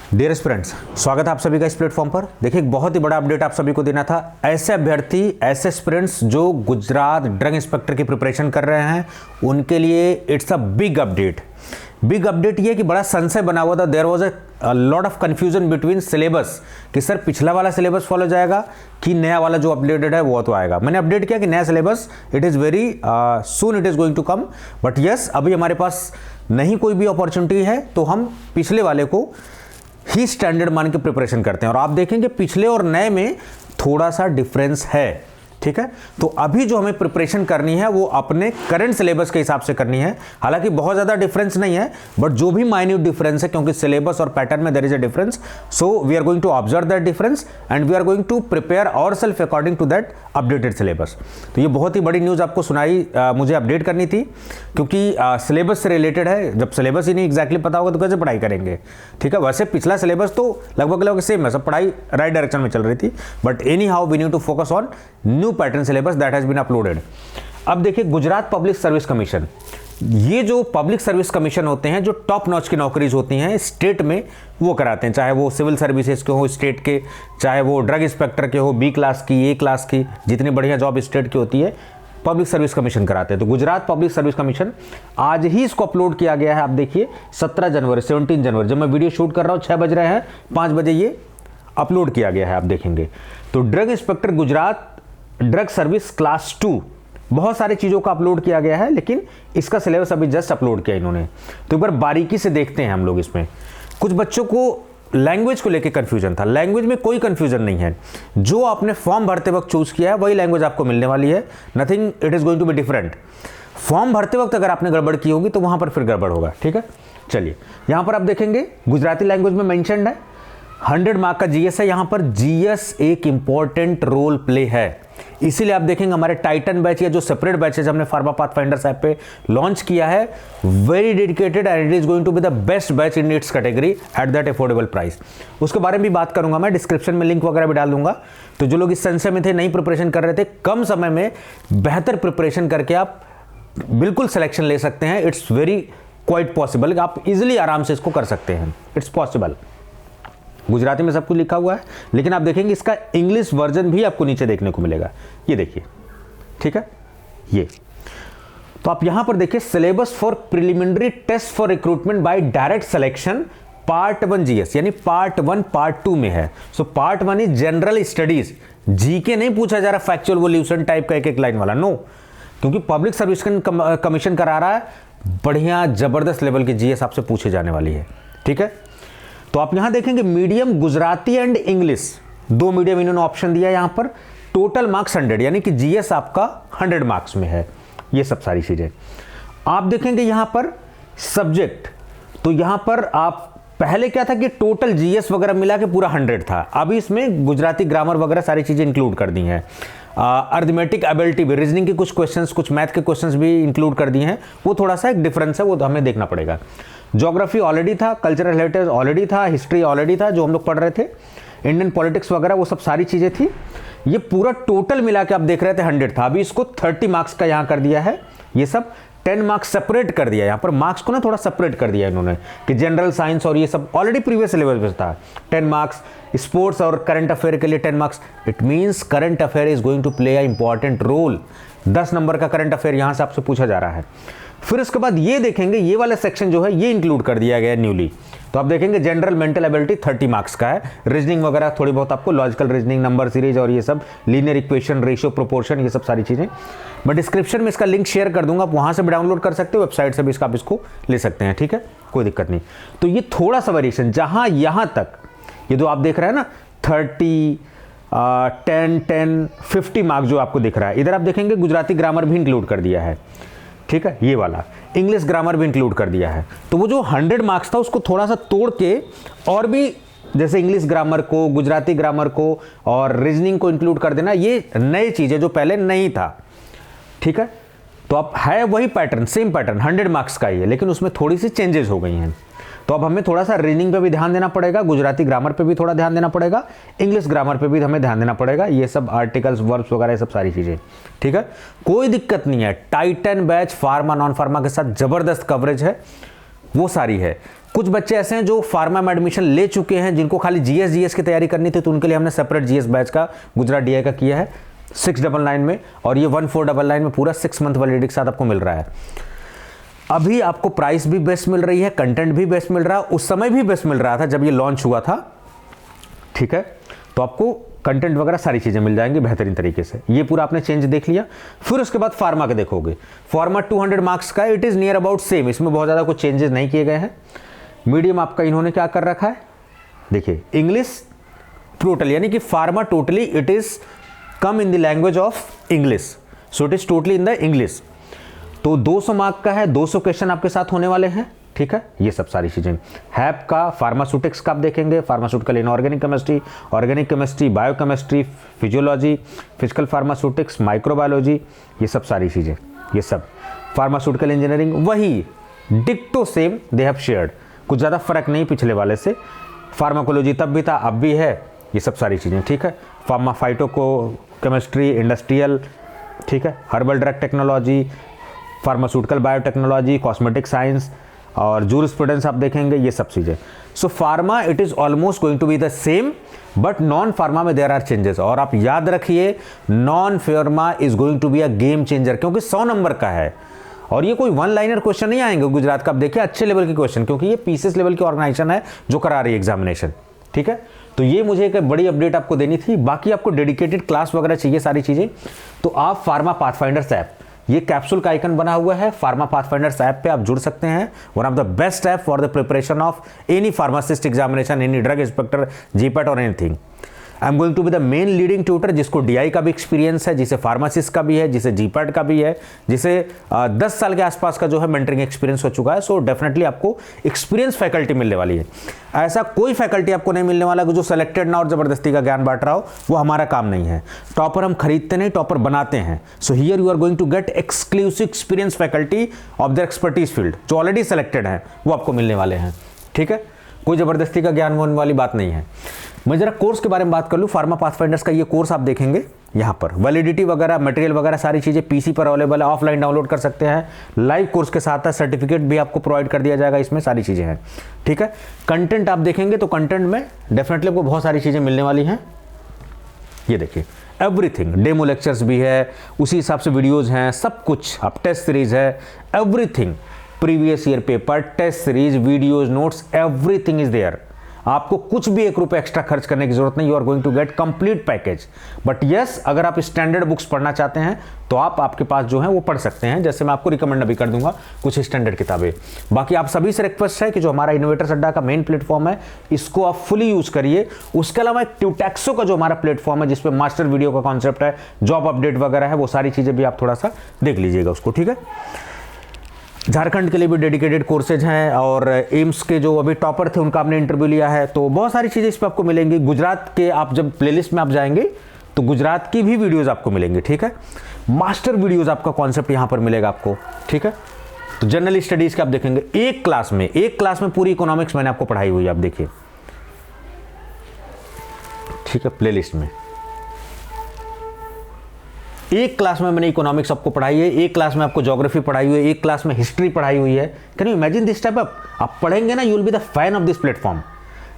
Dear students, स्वागत है आप सभी का इस प्लेटफॉर्म पर। देखिए, एक बहुत ही बड़ा अपडेट आप सभी को देना था। ऐसे अभ्यर्थी, ऐसे स्टूडेंट्स जो गुजरात ड्रग इंस्पेक्टर की प्रिपरेशन कर रहे हैं, उनके लिए it's a big update. Big update ये कि बड़ा संशय बना हुआ था। There was a lot of confusion between syllabus कि सर पिछला वाला सिलेबस फॉलो जाएगा कि नया वाला जो अपडेटेड है वो तो आएगा। मैंने अपडेट किया कि नया syllabus it is very soon it is going to come, but yes, अभी हमारे पास नहीं कोई भी अपॉर्चुनिटी है तो हम पिछले वाले को ही स्टैंडर्ड मान के प्रिपरेशन करते हैं। और आप देखेंगे पिछले और नए में थोड़ा सा डिफरेंस है, ठीक है। तो अभी जो हमें प्रिपरेशन करनी है वो अपने करंट सिलेबस के हिसाब से करनी है। हालांकि बहुत ज़्यादा डिफरेंस नहीं है, बट जो भी माइन्यूट डिफरेंस है, क्योंकि सिलेबस और पैटर्न में there is a difference, so we are going to observe that difference and we are going to prepare ourselves according to that updated syllabus. तो ये बहुत ही बड़ी न्यूज़ आपको सुनाई, मुझे अपडेट करनी थी, क्योंकि सिलेबस से रिलेटेड है। जब सिलेबस ही नहीं एग्जैक्टली पता होगा तो कैसे पढ़ाई करेंगे, ठीक है। वैसे पिछला सिलेबस तो लगभग सेम है, सब पढ़ाई राइट डायरेक्शन में चल रही थी, but anyhow we need to focus on new pattern syllabus that has been uploaded. अब देखिए, गुजरात पब्लिक सर्विस कमीशन, ये जो पब्लिक सर्विस कमीशन होते हैं, जो टॉप नॉच की नौकरीज होती हैं स्टेट में, वो कराते हैं। चाहे वो सिविल सर्विसेज के हो स्टेट के, चाहे वो ड्रग इंस्पेक्टर के हो, बी क्लास की, ए क्लास की, जितनी बढ़िया जॉब स्टेट की होती है, पब्लिक सर्विस कमीशन कराते हैं। तो गुजरात पब्लिक सर्विस कमीशन, आज ही इसको अपलोड किया गया है। आप देखिए 17 जनवरी 17 जनवरी, जब मैं वीडियो शूट कर रहा हूँ 6 बज रहे हैं, 5 बजे ये अपलोड किया गया है, आप देखेंगे। तो drug inspector Gujarat drug service class 2, बहुत सारी चीज़ों का अपलोड किया गया है, लेकिन इसका सिलेबस अभी जस्ट अपलोड किया इन्होंने। तो एक बार बारीकी से देखते हैं हम लोग इसमें। कुछ बच्चों को लैंग्वेज को लेकर कंफ्यूजन था। लैंग्वेज में कोई कंफ्यूजन नहीं है, जो आपने फॉर्म भरते वक्त चूज किया है वही लैंग्वेज आपको मिलने वाली है। Nothing it is going to be different. Form भरते वक्त अगर आपने गड़बड़ की होगी तो वहां पर फिर गड़बड़ होगा, ठीक है। चलिए, यहां पर आप देखेंगे गुजराती लैंग्वेज में मेंशन्ड है, 100 मार्क का जीएस है। यहां पर जीएस एक इंपॉर्टेंट रोल प्ले है, इसीलिए आप देखेंगे हमारे टाइटन बैच या जो सेपरेट बैचेज हमने फार्मा पाथफाइंडर्स ऐप पे लॉन्च किया है, very dedicated and it is going to be the best batch in its category at that affordable price. उसके बारे में भी बात करूंगा मैं, डिस्क्रिप्शन में लिंक वगैरह भी डाल दूंगा। तो जो लोग इस संशय में थे, नई प्रिपरेशन कर रहे थे, कम समय में बेहतर प्रिपरेशन करके आप बिल्कुल सिलेक्शन ले सकते हैं। इट्स वेरी क्वाइट पॉसिबल, आप इजिली आराम से इसको कर सकते हैं, इट्स पॉसिबल। गुजराती में सब कुछ लिखा हुआ है, लेकिन आप देखेंगे इसका इंग्लिश वर्जन भी आपको नीचे देखने को मिलेगा, ये देखिए, ठीक है। ये तो आप यहां पर देखिए, syllabus for preliminary test for recruitment by direct selection part 1 GS, यानी पार्ट 1 पार्ट 2 में है। So part 1 is general studies, GK नहीं पूछा जा रहा फैक्चुअल वोल्यूशन टाइप का एक लाइन वाला, नो, क्योंकि पब्लिक सर्विस कमीशन करा रहा है, बढ़िया जबरदस्त लेवल की जीएस आपसे पूछे जाने वाली है, ठीक है। तो आप यहां देखेंगे medium Gujarati and English, 2 medium इन्होंने ऑप्शन दिया है यहां पर। टोटल मार्क्स 100, यानी कि जीएस आपका 100 मार्क्स में है। ये सब सारी चीजें आप देखेंगे यहां पर। सब्जेक्ट, तो यहां पर आप पहले क्या था कि टोटल जीएस वगैरह मिला के पूरा 100 था, अभी इसमें गुजराती ग्रामर वगैरह सारी चीजें इंक्लूड कर दी हैं। अर्थमेटिक एबिलिटी भी, रीजनिंग के कुछ क्वेश्चंस, कुछ मैथ के क्वेश्चंस भी इंक्लूड कर दिए हैं। वो थोड़ा सा एक डिफरेंस है, वो तो हमें देखना पड़ेगा। ज्योग्राफी ऑलरेडी था, कल्चरल हेरिटेज ऑलरेडी था, हिस्ट्री ऑलरेडी था जो हम लोग पढ़ रहे थे, इंडियन पॉलिटिक्स वगैरह वो सब सारी चीजें थी। ये पूरा टोटल मिला के आप देख रहे थे 100 था, अभी इसको 30 मार्क्स का यहां कर दिया है। ये सब 10 मार्क्स सेपरेट कर दिया, यहां पर मार्क्स को ना थोड़ा सेपरेट कर दिया इन्होंने, कि जनरल साइंस और ये सब ऑलरेडी प्रीवियस सिलेबस में था। 10 मार्क्स स्पोर्ट्स और करंट अफेयर के लिए 10 marks. It means current affair is going to play a important role. 10 नंबर का करंट अफेयर यहां से आपसे पूछा जा रहा है। फिर उसके बाद ये देखेंगे, ये वाला सेक्शन जो है ये इंक्लूड कर दिया गया है न्यूली। तो आप देखेंगे जनरल मेंटल एबिलिटी 30 मार्क्स का है, रीजनिंग वगैरह थोड़ी बहुत आपको, लॉजिकल रीजनिंग, नंबर सीरीज और ये सब, लीनियर इक्वेशन, रेशियो, प्रोपोर्शन, ये सब सारी चीजें। मैं डिस्क्रिप्शन में इसका लिंक शेयर कर दूंगा, आप वहां से भी डाउनलोड कर सकते हो, वेबसाइट से भी आप इसको ले सकते हैं, ठीक है, कोई दिक्कत नहीं। तो ये थोड़ा सा वेरिएशन, जहां यहां तक ये जो आप देख रहे हैं ना 30, 10, 10, 50 मार्क्स जो आपको दिख रहा है, इधर आप देखेंगे गुजराती ग्रामर भी इंक्लूड कर दिया है, ठीक है, ये वाला इंग्लिश ग्रामर भी इंक्लूड कर दिया है। तो वो जो 100 मार्क्स था उसको थोड़ा सा तोड़ के और भी, जैसे इंग्लिश ग्रामर को, गुजराती ग्रामर को और रीजनिंग को इंक्लूड कर देना, ये नई चीज है जो पहले नहीं था, ठीक है। तो अब है वही पैटर्न, सेम पैटर्न 100 मार्क्स का ही है, लेकिन उसमें थोड़ी सी चेंजेस हो गई हैं। तो अब हमें थोड़ा सा रीजनिंग पे भी ध्यान देना पड़ेगा, गुजराती ग्रामर पे भी थोड़ा ध्यान देना पड़ेगा, इंग्लिश ग्रामर पे भी हमें ध्यान देना पड़ेगा, ये सब आर्टिकल्स, वर्ब्स वगैरह सब सारी चीजें, ठीक है, कोई दिक्कत नहीं है। Titan batch pharma non pharma के साथ जबरदस्त कवरेज है, वो सारी है। कुछ बच्चे ऐसे हैं जो फार्मा में एडमिशन ले चुके हैं, जिनको खाली जीएस की तैयारी करनी थी, तो उनके लिए हमने सेपरेट जीएस बैच का गुजरात डीआई का किया है 699 में, और ये 1499 में पूरा 6 मंथ वैलिडिटी के साथ आपको मिल रहा है। अभी आपको प्राइस भी बेस्ट मिल रही है, कंटेंट भी बेस्ट मिल रहा है, उस समय भी बेस्ट मिल रहा था जब ये लॉन्च हुआ था, ठीक है। तो आपको कंटेंट वगैरह सारी चीज़ें मिल जाएंगी बेहतरीन तरीके से। ये पूरा आपने चेंज देख लिया। फिर उसके बाद फार्मा के देखोगे, फार्मा 200 मार्क्स का, it is near about same, इसमें बहुत ज़्यादा कुछ चेंजेस नहीं किए गए हैं। मीडियम आपका इन्होंने क्या कर रखा है, देखिए इंग्लिश टोटल, यानी कि pharma totally it is come in the language of English, so it is totally in the English. तो 200 मार्क का है, 200 क्वेश्चन आपके साथ होने वाले हैं, ठीक है। ये सब सारी चीज़ें हैप का, फार्मास्यूटिक्स का आप देखेंगे, pharmaceutical inorganic chemistry, biochemistry, physiology, physical pharmaceutics, microbiology, ये सब सारी चीज़ें, ये सब फार्मास्यूटिकल इंजीनियरिंग, वही डिक्टो सेम दे हैव शेयर्ड, कुछ ज़्यादा फर्क नहीं पिछले वाले से। फार्माकोलॉजी तब भी था, अब भी है, ये सब सारी चीज़ें, ठीक है। फार्मा फाइटोको केमिस्ट्री, इंडस्ट्रियल, ठीक है, herbal drug technology, pharmaceutical biotechnology, cosmetic science और जूरिस्प्रूडेंस आप देखेंगे, ये सब चीज़ें। So pharma it is almost going to be the same, but non pharma में देयर आर चेंजेस। और आप याद रखिए, non pharma is going to be a game changer, क्योंकि 100 नंबर का है और ये कोई वन लाइनर क्वेश्चन नहीं आएंगे गुजरात का। आप देखिए अच्छे लेवल के क्वेश्चन, क्योंकि ये पीसीएस लेवल की ऑर्गेनाइजेशन है जो करा रही है एग्जामिनेशन, ठीक है। तो ये मुझे एक बड़ी अपडेट आपको देनी थी। बाकी आपको डेडिकेटेड क्लास वगैरह चाहिए सारी चीज़ें, तो आप फार्मा पाथफाइंडर्स ऐप, ये कैप्सूल का आइकन बना हुआ है, फार्मा पाथफाइंडर्स ऐप पे आप जुड़ सकते हैं। One of the best app for the preparation of any pharmacist examination, any drug inspector, GPAT और anything. I am going to be the main leading tutor, जिसको डीआई का भी एक्सपीरियंस है, जिसे फार्मासिस्ट का भी है, जिसे जीपैट का भी है, जिसे 10 साल के आसपास का जो है मेंटरिंग एक्सपीरियंस हो चुका है। सो डेफिनेटली आपको एक्सपीरियंस फैकल्टी मिलने वाली है। ऐसा कोई फैकल्टी आपको नहीं मिलने वाला जो सेलेक्टेड ना और जबरदस्ती का ज्ञान बांट रहा हो, वो हमारा काम नहीं है। टॉपर हम खरीदते नहीं, टॉपर बनाते हैं। So here you are going to get exclusive experience faculty of the expertise field, जो ऑलरेडी सेलेक्टेड है, वो आपको मिलने वाले हैं, ठीक है। कोई जबरदस्ती का ज्ञान होने वाली बात नहीं है। मैं जरा कोर्स के बारे में बात कर लूँ। फार्मा पाथफाइंडर्स का ये कोर्स आप देखेंगे यहाँ पर, वैलिडिटी वगैरह, मटेरियल वगैरह सारी चीज़ें पीसी पर अवेलेबल है, ऑफलाइन डाउनलोड कर सकते हैं। लाइव कोर्स के साथ सर्टिफिकेट भी आपको प्रोवाइड कर दिया जाएगा, इसमें सारी चीज़ें हैं, ठीक है। कंटेंट आप देखेंगे तो कंटेंट में डेफिनेटली आपको बहुत सारी चीज़ें मिलने वाली हैं। ये देखिए एवरीथिंग, डेमो लेक्चर्स भी है, उसी हिसाब से वीडियोज़ हैं, सब कुछ। आप टेस्ट सीरीज है, everything, previous year paper, test series, videos, notes, everything is there. आपको कुछ भी 1 रुपये एक्स्ट्रा खर्च करने की जरूरत नहीं, you are going to get complete package. But yes, अगर आप स्टैंडर्ड बुक्स पढ़ना चाहते हैं तो आप आपके पास जो है वो पढ़ सकते हैं, जैसे मैं आपको रिकमेंड अभी कर दूंगा कुछ स्टैंडर्ड किताबें। बाकी आप सभी से रिक्वेस्ट है कि जो हमारा इनोवेटर्स अड्डा का मेन प्लेटफॉर्म है, इसको आप फुली यूज करिए। उसके अलावा एक ट्यूटैक्सो का जो हमारा प्लेटफॉर्म है, जिसपे मास्टर वीडियो का कॉन्सेप्ट है, जॉब अपडेट वगैरह है, वो सारी चीजें भी आप थोड़ा सा देख लीजिएगा उसको, ठीक है। झारखंड के लिए भी डेडिकेटेड कोर्सेज हैं, और एम्स के जो अभी टॉपर थे उनका आपने इंटरव्यू लिया है, तो बहुत सारी चीज़ें इस पर आपको मिलेंगी। गुजरात के आप जब प्लेलिस्ट में आप जाएंगे तो गुजरात की भी वीडियोज़ आपको मिलेंगी, ठीक है। मास्टर वीडियोज़ आपका कॉन्सेप्ट यहाँ पर मिलेगा आपको, ठीक है। तो जनरल स्टडीज़ के आप देखेंगे एक क्लास में पूरी इकोनॉमिक्स मैंने आपको पढ़ाई हुई है, आप देखिए, ठीक है। प्लेलिस्ट में एक क्लास में मैंने इकोनॉमिक्स आपको पढ़ाई है, एक क्लास में आपको ज्योग्राफी पढ़ाई हुई है, एक क्लास में हिस्ट्री पढ़ाई हुई है। Can you imagine this type of, आप पढ़ेंगे ना, you will be the fan of this platform.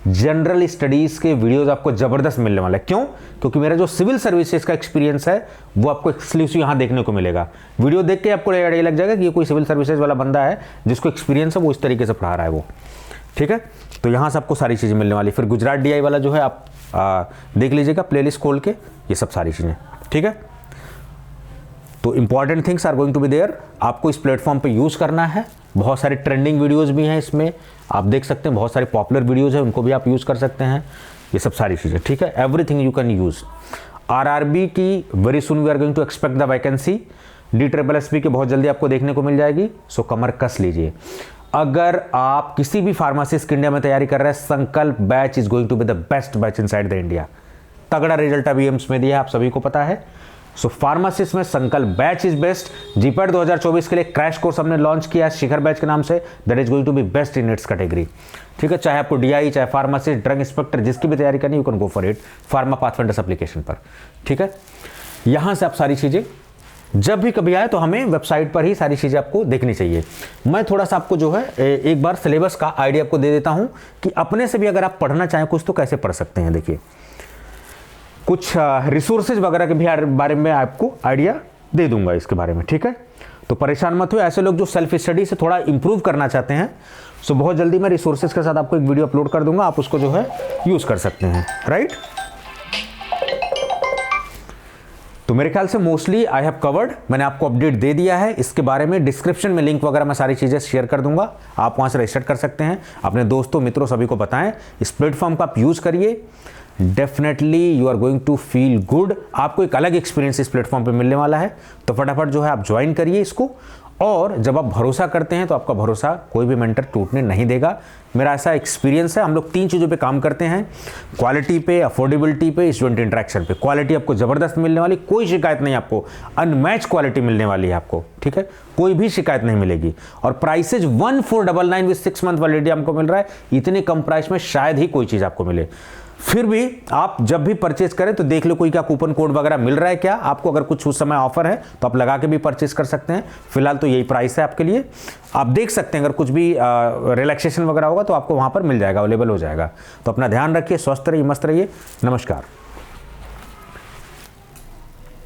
General studies के वीडियोस आपको जबरदस्त मिलने वाला है। क्यों? क्योंकि मेरा जो सिविल सर्विसेज का एक्सपीरियंस है वो आपको एक्सक्लूसिव यहाँ देखने को मिलेगा। वीडियो देख के आपको आइडिया लग जाएगा कि ये कोई सिविल सर्विसेज वाला बंदा है जिसको एक्सपीरियंस है, वो इस तरीके से पढ़ा रहा है वो, ठीक है। तो यहाँ से आपको सारी चीज़ें मिलने वाली। फिर गुजरात डीआई वाला जो है आप देख लीजिएगा प्लेलिस्ट खोल के, ये सब सारी चीज़ें, ठीक है। तो important things are going to be there, आपको इस प्लेटफॉर्म पे यूज़ करना है। बहुत सारे ट्रेंडिंग वीडियोस भी हैं इसमें, आप देख सकते हैं, बहुत सारे पॉपुलर वीडियोस हैं, उनको भी आप यूज़ कर सकते हैं, ये सब सारी चीज़ें, ठीक है। Everything you can use. RRB की very soon we are going to expect the vacancy. DSSB के बहुत जल्दी आपको देखने को मिल जाएगी, सो कमर कस लीजिए। अगर आप किसी भी फार्मासिस्ट इंडिया में तैयारी कर रहे हैं, Sankalp batch is going to be the best batch inside the India. तगड़ा रिजल्ट अभी एम्स में दिया है, आप सभी को पता है। सो फार्मासिस्ट में संकल्प बैच इज बेस्ट। जीपैट 2024 के लिए क्रैश कोर्स हमने लॉन्च किया है शिखर बैच के नाम से, that is going to be best in its category, ठीक है। चाहे आपको डीआई, चाहे फार्मासिस्ट, ड्रग इंस्पेक्टर, जिसकी भी तैयारी करनी, you can go for it pharma pathfinders application पर, ठीक है। यहां से आप सारी चीजें जब भी कभी आए तो हमें वेबसाइट पर ही सारी चीज़ें आपको देखनी चाहिए। मैं थोड़ा सा आपको जो है एक बार सिलेबस का आइडिया आपको दे देता हूं कि अपने से भी अगर आप पढ़ना चाहें कुछ तो कैसे पढ़ सकते हैं। देखिए कुछ रिसोर्सेज वगैरह के भी बारे में आपको आइडिया दे दूंगा इसके बारे में, ठीक है। तो परेशान मत हो, ऐसे लोग जो सेल्फ स्टडी से थोड़ा इंप्रूव करना चाहते हैं, सो बहुत जल्दी मैं रिसोर्सेज के साथ आपको एक वीडियो अपलोड कर दूंगा, आप उसको जो है यूज़ कर सकते हैं, राइट। तो मेरे ख्याल से मोस्टली आई हैव कवर्ड, मैंने आपको अपडेट दे दिया है। इसके बारे में डिस्क्रिप्शन में लिंक वगैरह मैं सारी चीज़ें शेयर कर दूंगा, आप वहाँ से रजिस्टर कर सकते हैं। अपने दोस्तों मित्रों सभी को बताएं, इस प्लेटफॉर्म का आप यूज़ करिए, definitely you are going to feel good. आपको एक अलग एक्सपीरियंस इस प्लेटफॉर्म पे मिलने वाला है। तो फटाफट जो है आप ज्वाइन करिए इसको, और जब आप भरोसा करते हैं तो आपका भरोसा कोई भी मेंटर टूटने नहीं देगा। मेरा ऐसा एक्सपीरियंस है। हम लोग 3 चीज़ों पे काम करते हैं, क्वालिटी पे, अफोर्डेबिलिटी पे, स्टूडेंट इंटरेक्शन पे। क्वालिटी आपको ज़बरदस्त मिलने वाली, कोई शिकायत नहीं, आपको अनमैच क्वालिटी मिलने वाली है आपको, ठीक है, कोई भी शिकायत नहीं मिलेगी। और प्राइसेज 1499 विद 6 मंथ वैलिडिटी आपको मिल रहा है। इतने कम प्राइस में शायद ही कोई चीज़ आपको मिले। फिर भी आप जब भी परचेज करें तो देख लो कोई क्या कूपन कोड वगैरह मिल रहा है क्या आपको। अगर कुछ उस समय ऑफर है तो आप लगा के भी परचेज कर सकते हैं। फिलहाल तो यही प्राइस है आपके लिए। आप देख सकते हैं अगर कुछ भी रिलैक्सेशन वगैरह होगा तो आपको वहां पर मिल जाएगा, अवेलेबल हो जाएगा। तो अपना ध्यान रखिए, स्वस्थ रहिए, मस्त रहिए। नमस्कार।